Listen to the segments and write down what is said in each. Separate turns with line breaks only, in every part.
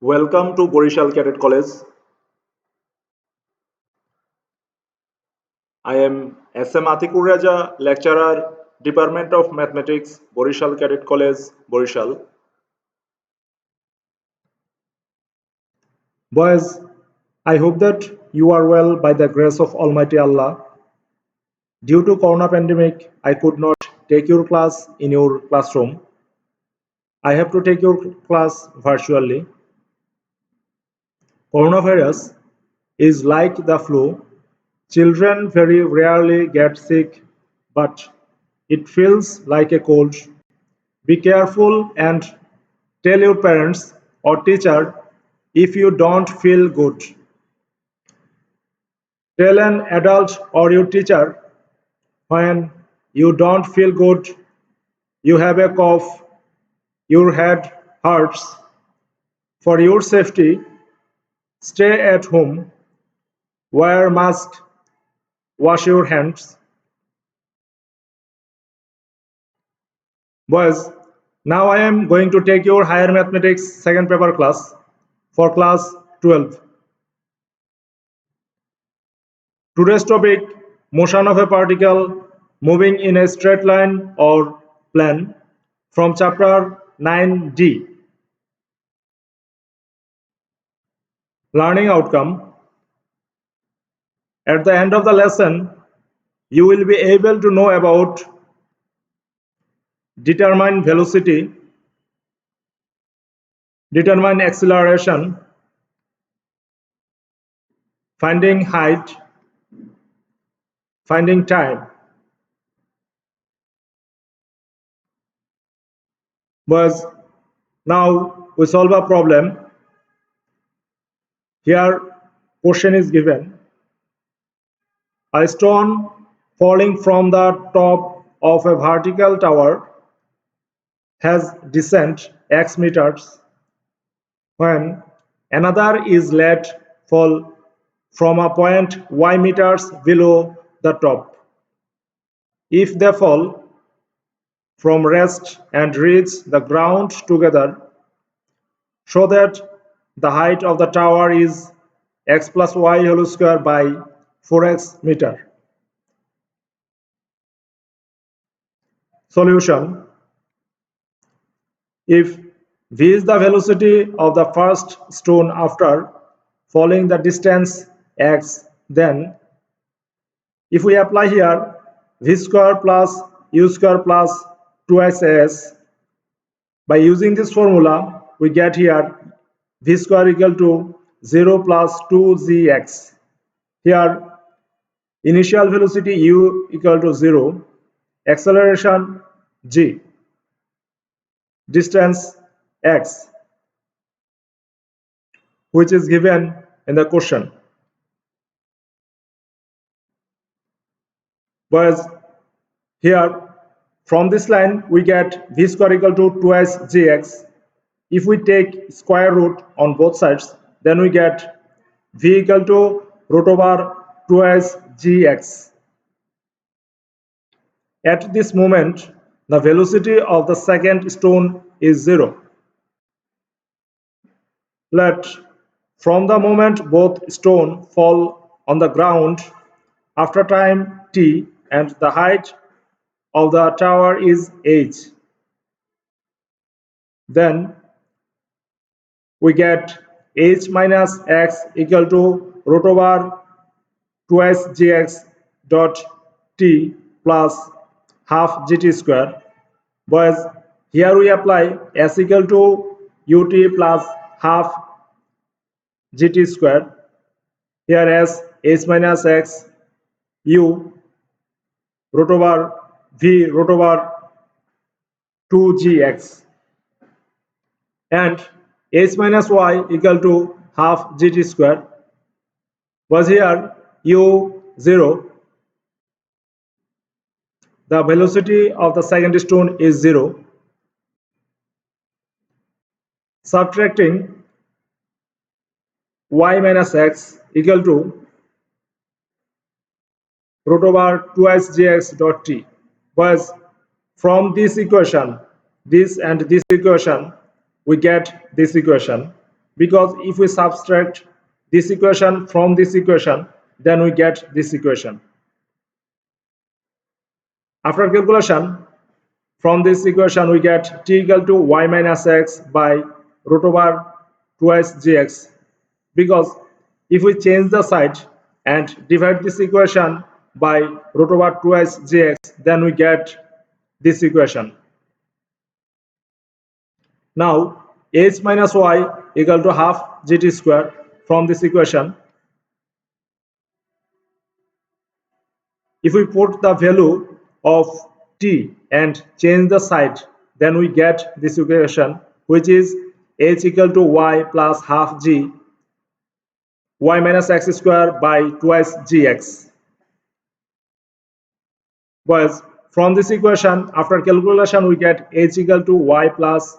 Welcome to Borishal Cadet College. I am SM Atikur Raja, lecturer, Department of Mathematics, Borishal Cadet College, Borishal. Boys, I hope that you are well by the grace of Almighty Allah. Due to Corona pandemic, I could not take your class in your classroom. I have to take your class virtually. Coronavirus is like the flu. Children very rarely get sick, but it feels like a cold. Be careful and tell your parents or teacher if you don't feel good. Tell an adult or your teacher when you don't feel good, you have a cough, your head hurts. For your safety, stay at home, wear mask, wash your hands. Boys, now I am going to take your higher mathematics second paper class for class 12. Today's topic, motion of a particle moving in a straight line or plane, from chapter 9D. Learning outcome. At the end of the lesson, you will be able to know about determine velocity, determine acceleration, finding height, finding time. But now we solve a problem. Here question is given. A stone falling from the top of a vertical tower has descent x meters when another is let fall from a point y meters below the top. If they fall from rest and reach the ground together, show that the height of the tower is x plus y whole square by 4x meter. Solution. If v is the velocity of the first stone after falling the distance x, then if we apply here v square plus u square plus 2s, by using this formula we get here v square equal to 0 plus 2gx. Here initial velocity u equal to 0, acceleration g, distance x, which is given in the question. But here from this line we get v square equal to 2s gx. If we take square root on both sides, then we get v equal to root over 2s gx. At this moment, the velocity of the second stone is 0. Let from the moment both stones fall on the ground after time t and the height of the tower is h, then we get h minus x equal to root over 2s gx dot t plus half gt square. Boys, here we apply s equal to ut plus half gt square. Here as h minus x u root over v root over 2gx and h minus y equal to half gt square. Was here u 0, the velocity of the second stone is 0. Subtracting y minus x equal to root over 2s gx dot t. Was from this equation, this and this equation, we get this equation. because if we subtract this equation from this equation, then we get this equation. After calculation, from this equation we get t equal to y minus x by root over twice gx, because if we change the side and divide this equation by root over twice gx, then we get this equation. Now h minus y equal to half gt square. From this equation, if we put the value of t and change the side, then we get this equation, which is h equal to y plus half g y minus x square by twice gx. But from this equation, after calculation, we get h equal to y plus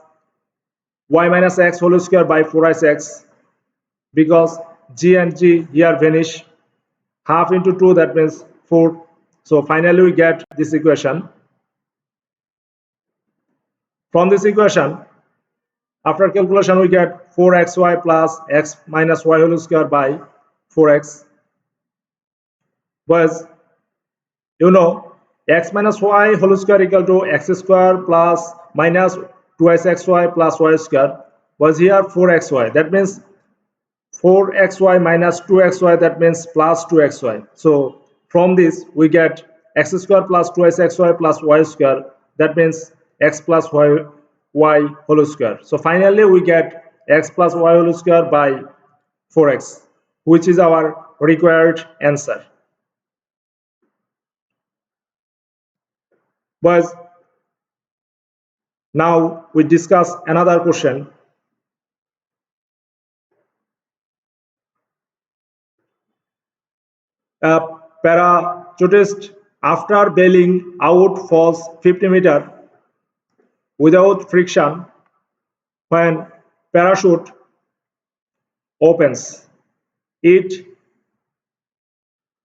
y minus x whole square by 4x, because g and g here vanish. Half into 2, that means 4. So finally we get this equation. From this equation, after calculation, we get 4xy plus x minus y whole square by 4x. But you know, x minus y whole square equal to x square plus minus 2xy plus y square, was here 4xy. That means 4xy minus 2xy, that means plus 2xy. So from this we get x square plus 2xy plus y square, that means x plus y whole square. So finally we get x plus y whole square by 4x, which is our required answer. But now we discuss another question. A parachutist, after bailing out, falls 50 meters without friction. When parachute opens, it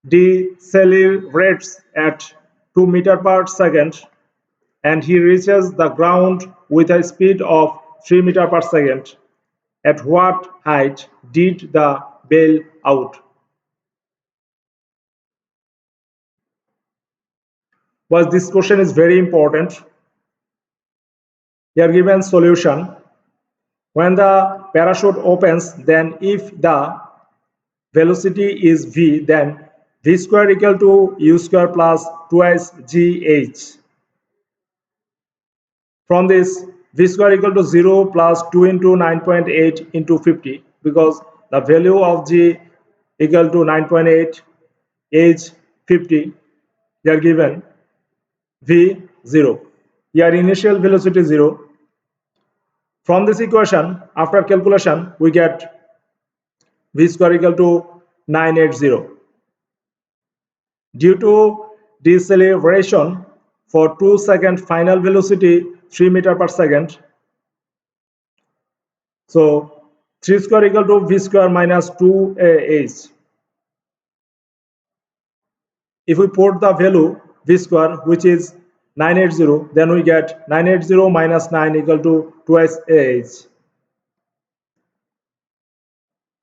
decelerates at 2 meters per second, and he reaches the ground with a speed of 3 meters per second. At what height did the bail out? Well, this question is very important. Here given solution. When the parachute opens, then if the velocity is v, then v square equal to u square plus twice gh. From this, v square equal to 0 plus 2 into 9.8 into 50, because the value of g equal to 9.8, age 50, here given v 0. Here initial velocity 0. From this equation, after calculation, we get v square equal to 980. Due to deceleration for 2 second, final velocity 3 meters per second. So 3 square equal to v square minus 2ah. If we put the value v square, which is 980, then we get 980 minus 9 equal to twice ah.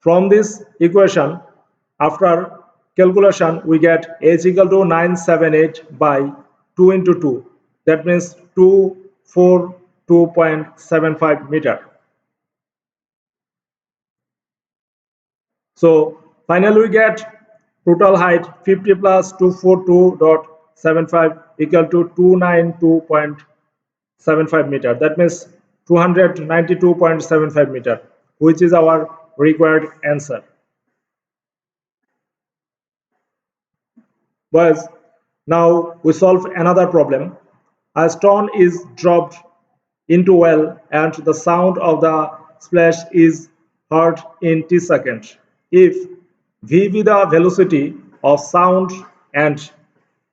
From this equation, after calculation, we get h equal to 978 by 2 into 2. That means 242.75 meter. So finally we get total height 50 plus 242.75 equal to 292.75 meter. That means 292.75 meter, which is our required answer. But now we solve another problem. A stone is dropped into well and the sound of the splash is heard in t seconds. If v be the velocity of sound and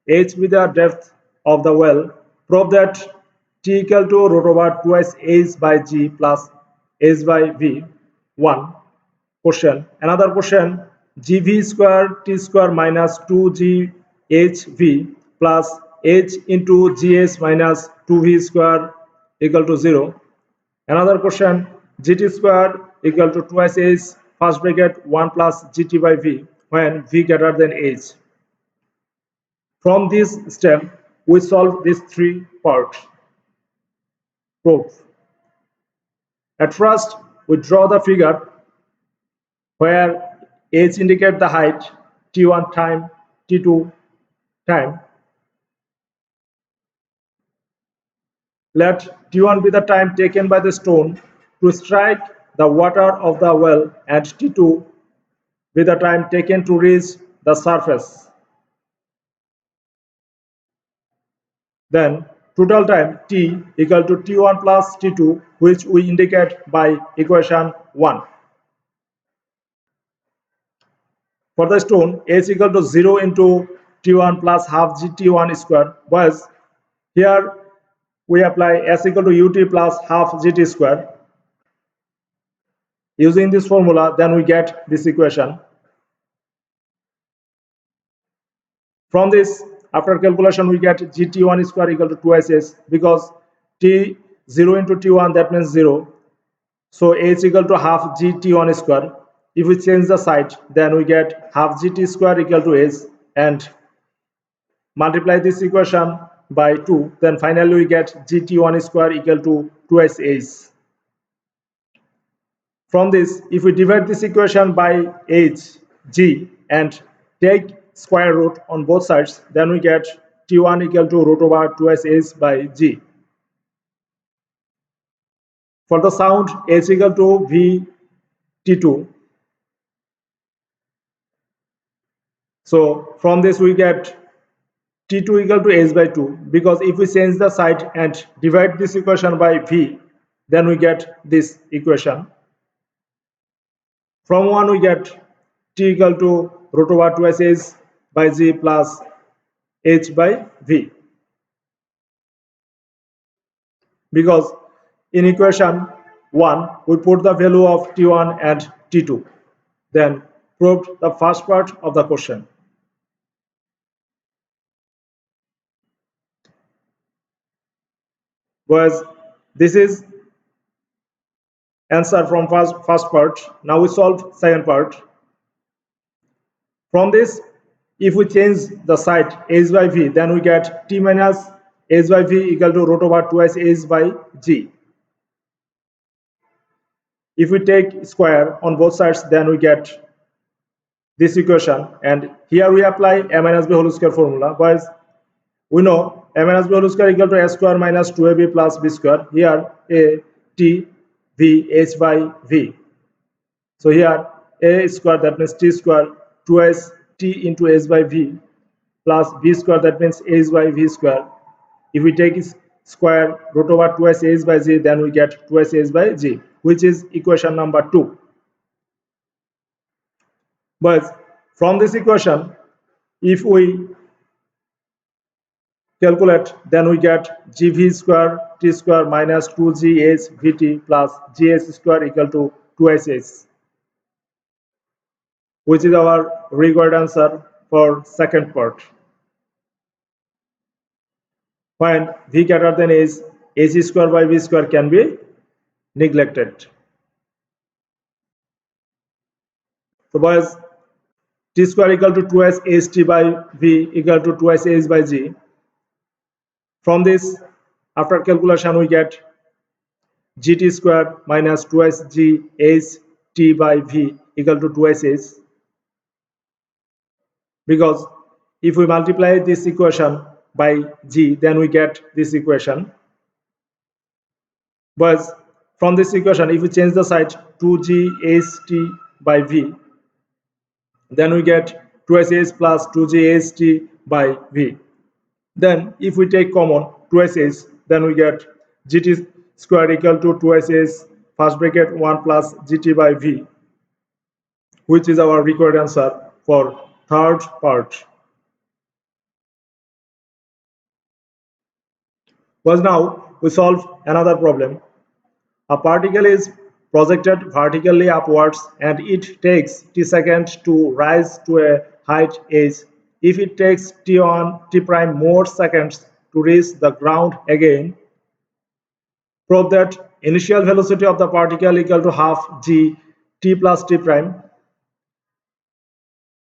h be the depth of the well, prove that t equal to root over twice h by g plus h by v. One question. Another question. Gv square t square minus 2ghv plus h into gs minus 2v square equal to 0. Another question. Gt square equal to twice h first bracket 1 plus gt by v when v greater than h. From this step, we solve this three-part proof. At first, we draw the figure where h indicates the height, t1 time, t2 time. Let t1 be the time taken by the stone to strike the water of the well, and t2 be the time taken to reach the surface. Then total time t equal to t1 plus t2, which we indicate by equation 1. For the stone, h equal to 0 into t1 plus half gt1 square, whereas here we apply s equal to ut plus half gt square. Using this formula, then we get this equation. From this, after calculation, we get gt1 square equal to twice h, because t 0 into t1, that means 0. So h equal to half gt1 square. If we change the side, then we get half gt square equal to h, and multiply this equation by 2, then finally we get gt1 square equal to twice h. From this, if we divide this equation by h, g, and take square root on both sides, then we get t1 equal to root over twice h by g. For the sound, h equal to v t2. So from this we get t2 equal to h by 2, because if we change the side and divide this equation by v, then we get this equation. From 1 we get t equal to root over twice h by g plus h by v, because in equation 1 we put the value of t1 and t2, then proved the first part of the question. Was this is answer from first part. Now we solve second part. From this, if we change the side h by v, then we get t minus h by v equal to root over twice h by g. If we take square on both sides, then we get this equation, and here we apply a minus b whole square formula, but we know a minus b whole square equal to a square minus 2ab plus b square. Here a t v h by v. So here a square, that means t square, twice t into h by v, plus v square, that means h by v square. If we take square root over twice h by g, then we get twice h by g, which is equation number 2. But from this equation, if we calculate, then we get gv square t square minus 2gh vt plus gh square equal to twice h, which is our required answer for second part. When v greater than h square by v square can be neglected. So boys, t square equal to twice ht by v equal to twice h by g. From this, after calculation, we get gt square minus twice g h t by v equal to twice h, because if we multiply this equation by g, then we get this equation. But from this equation, if we change the side 2g h t by v, then we get twice h plus 2g h t by v. Then if we take common twice h, then we get gt square equal to twice h first bracket 1 plus gt by v, which is our required answer for third part. But now we solve another problem. A particle is projected vertically upwards, and it takes t seconds to rise to a height h. If it takes t prime more seconds to reach the ground again, prove that initial velocity of the particle equal to half g t plus t prime.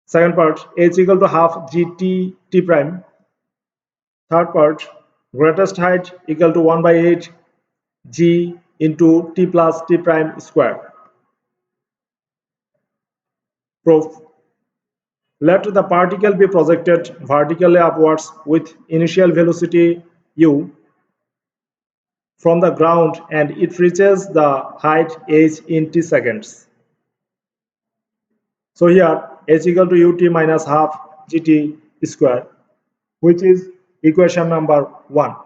Second part, h equal to half g t t prime. Third part, greatest height equal to 1 by 8 g into t plus t prime square. Proof. Let the particle be projected vertically upwards with initial velocity u from the ground and it reaches the height h in t seconds. So here h equal to ut minus half gt square, which is equation number 1.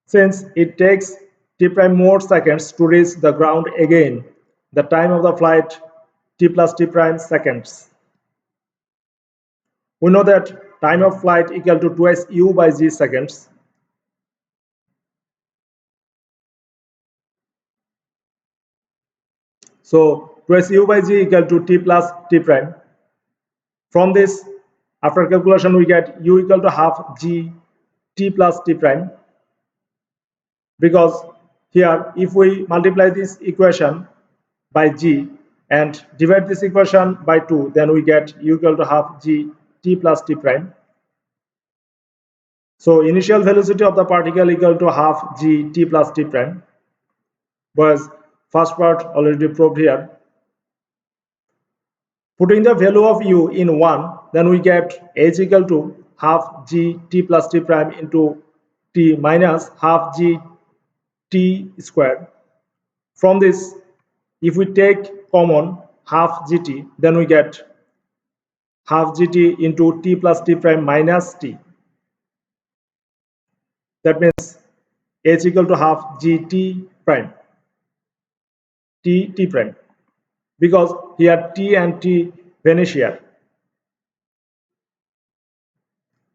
Since it takes t prime more seconds to reach the ground again, the time of the flight t plus t prime seconds. We know that time of flight equal to twice u by g seconds. So twice u by g equal to t plus t prime. From this, after calculation, we get u equal to half g t plus t prime. Because here, if we multiply this equation by g and divide this equation by 2, then we get u equal to half g t plus t prime. So initial velocity of the particle equal to half g t plus t prime. Was first part already proved here. Putting the value of u in 1, then we get h equal to half g t plus t prime into t minus half g t squared. From this, if we take common half gt, then we get half gt into t plus t prime minus t. That means h equal to half gt prime, t prime, because here t and t vanish here.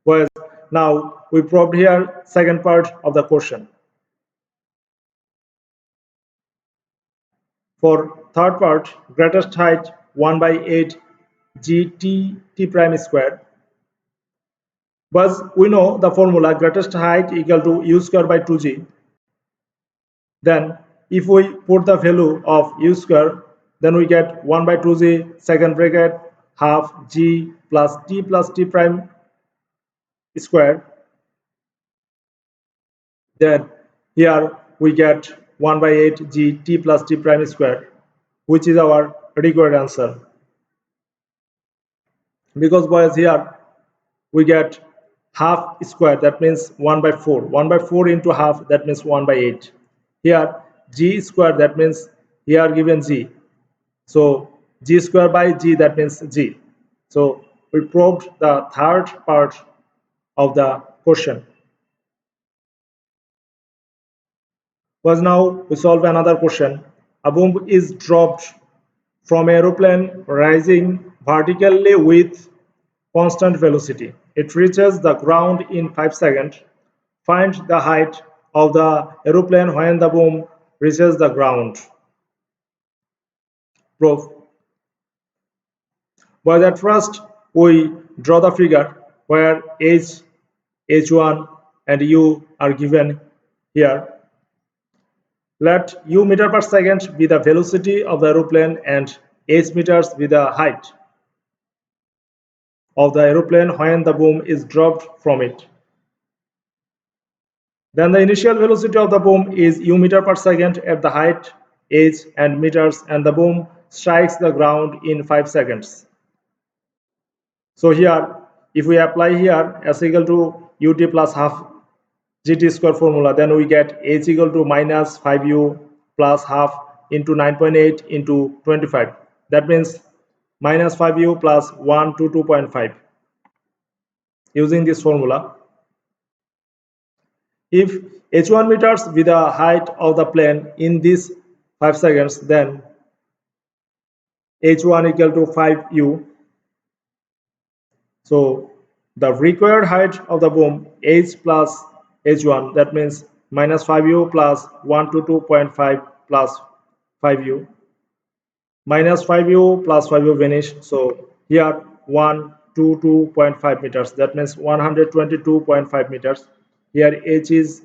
Whereas now we proved here second part of the question. For third part, greatest height 1 by 8 g t prime squared. But we know the formula greatest height equal to u square by 2g. Then if we put the value of u square, then we get 1 by 2g second bracket half g plus t prime squared. Then here we get 1 by 8 g t plus t prime squared, which is our required answer. Because boys, here we get half square, that means 1 by 4. 1 by 4 into half, that means 1 by 8. Here g square, that means here given g. So g square by g, that means g. So we proved the third part of the question. Was now we solve another question. A bomb is dropped from aeroplane rising vertically with constant velocity. It reaches the ground in 5 seconds. Find the height of the aeroplane when the bomb reaches the ground. Proof. But at first we draw the figure where h, h1 and u are given here. Let u meter per second be the velocity of the aeroplane and h meters be the height of the aeroplane when the boom is dropped from it. Then the initial velocity of the boom is u meter per second at the height h and meters, and the boom strikes the ground in 5 seconds. So here, if we apply here s equal to ut plus half gt square formula, then we get h equal to minus 5u plus half into 9.8 into 25. That means minus 5u plus 122.5. Using this formula, if h1 meters be the height of the plane in these 5 seconds, then h1 equal to 5u. So the required height of the boom h plus h1, that means minus 5u plus 122.5 plus 5u. Minus 5u plus 5u vanish. So here 122.5 meters, that means 122.5 meters. Here h is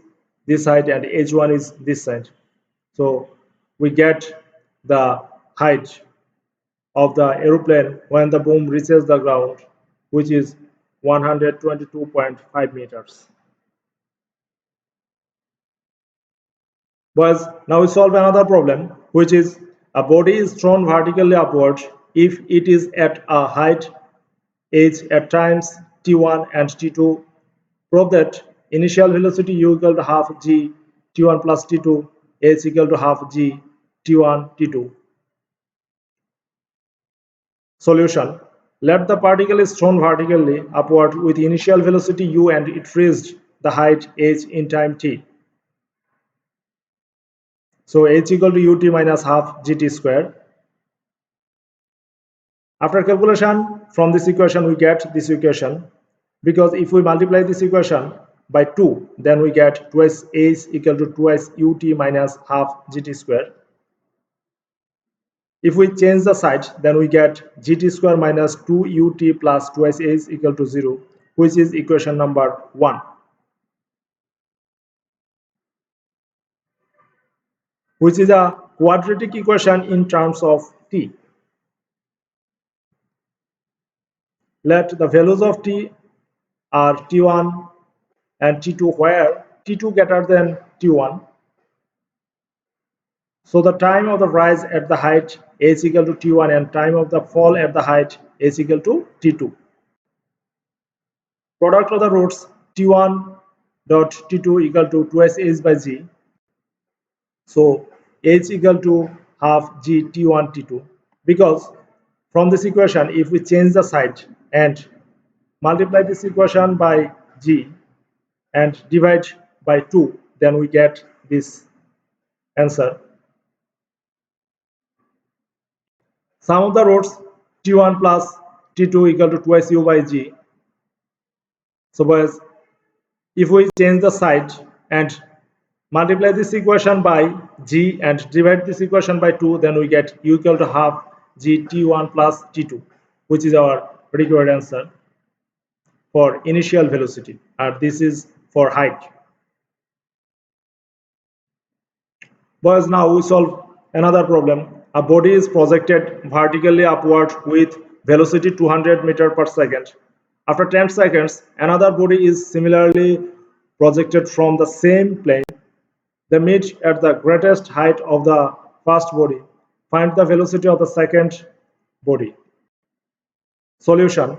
this height and h1 is this side. So we get the height of the aeroplane when the boom reaches the ground, which is 122.5 meters. Boys, now we solve another problem, which is a body is thrown vertically upward if it is at a height h at times t1 and t2. Prove that initial velocity u equal to half g t1 plus t2 h equal to half g t1 t2. Solution. Let the particle is thrown vertically upward with initial velocity u and it reached the height h in time t. So h equal to ut minus half gt square. After calculation from this equation we get this equation, because if we multiply this equation by 2 then we get twice h equal to twice ut minus half gt square. If we change the side then we get gt square minus 2 ut plus twice h equal to 0, which is equation number 1, which is a quadratic equation in terms of t. Let the values of t are t1 and t2, where t2 greater than t1. So the time of the rise at the height h equal to t1 and time of the fall at the height h equal to t2. Product of the roots t1 dot t2 equal to twice h by g. So h equal to half g t1 t2, because from this equation if we change the side and multiply this equation by g and divide by 2 then we get this answer. Sum of the roots t1 plus t2 equal to twice u by g. Suppose if we change the side and multiply this equation by g and divide this equation by 2 then we get u equal to half g t1 plus t2, which is our required answer for initial velocity, and this is for height. Boys, now we solve another problem. A body is projected vertically upward with velocity 200 meter per second. After 10 seconds, another body is similarly projected from the same plane. They meet at the greatest height of the first body. Find the velocity of the second body. Solution.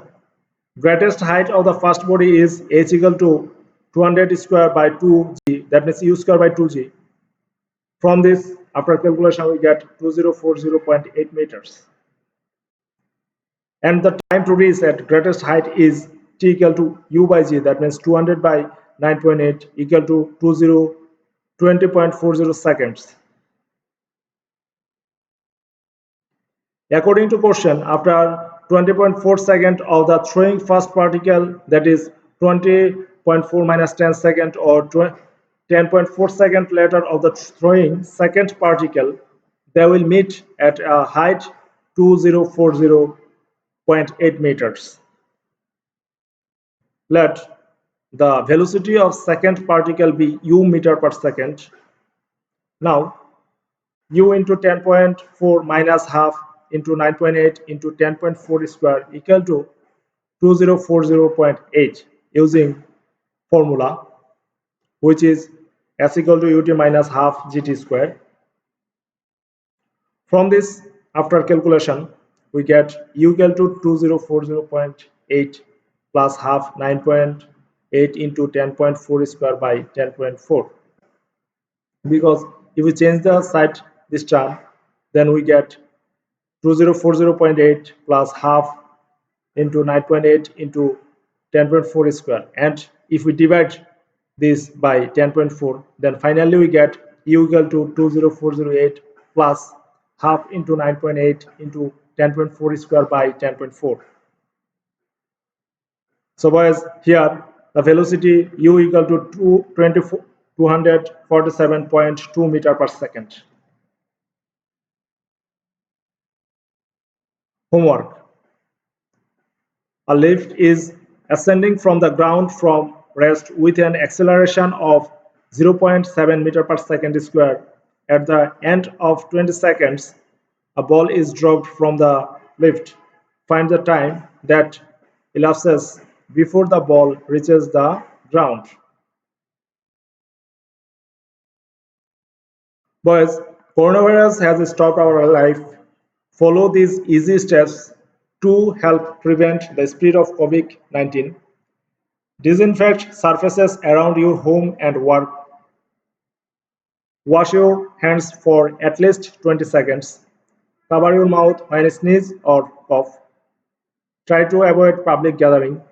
Greatest height of the first body is h equal to 200 square by 2g, that means u square by 2g. From this, after calculation, we get 2040.8 meters. And the time to reach at greatest height is t equal to u by g, that means 200 by 9.8 equal to 20.40 seconds. According to question, after 20.4 seconds of the throwing first particle, that is 20.4 minus 10 seconds or 10.4 seconds later of the throwing second particle, they will meet at a height 2040.8 meters. Let the velocity of second particle be u meter per second. Now u into 10.4 minus half into 9.8 into 10.4 square equal to 2040.8 using formula, which is s equal to ut minus half gt square. From this, after calculation, we get u equal to 2040.8 plus half 9.8 into 10.4 square by 10.4. Because if we change the side this term, then we get 2040.8 plus half into 9.8 into 10.4 square, and if we divide this by 10.4 then finally we get u equal to 20408 plus half into 9.8 into 10.4 square by 10.4. So boys, here the velocity u equal to 247.2 meter per second. Homework. A lift is ascending from the ground from rest with an acceleration of 0.7 meter per second square. At the end of 20 seconds, a ball is dropped from the lift. Find the time that elapses before the ball reaches the ground. Boys, coronavirus has stopped our life. Follow these easy steps to help prevent the spread of COVID-19. Disinfect surfaces around your home and work. Wash your hands for at least 20 seconds. Cover your mouth when sneeze or cough. Try to avoid public gathering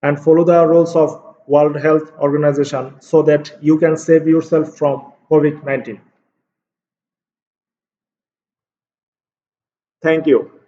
and follow the rules of World Health Organization so that you can save yourself from COVID-19. Thank you.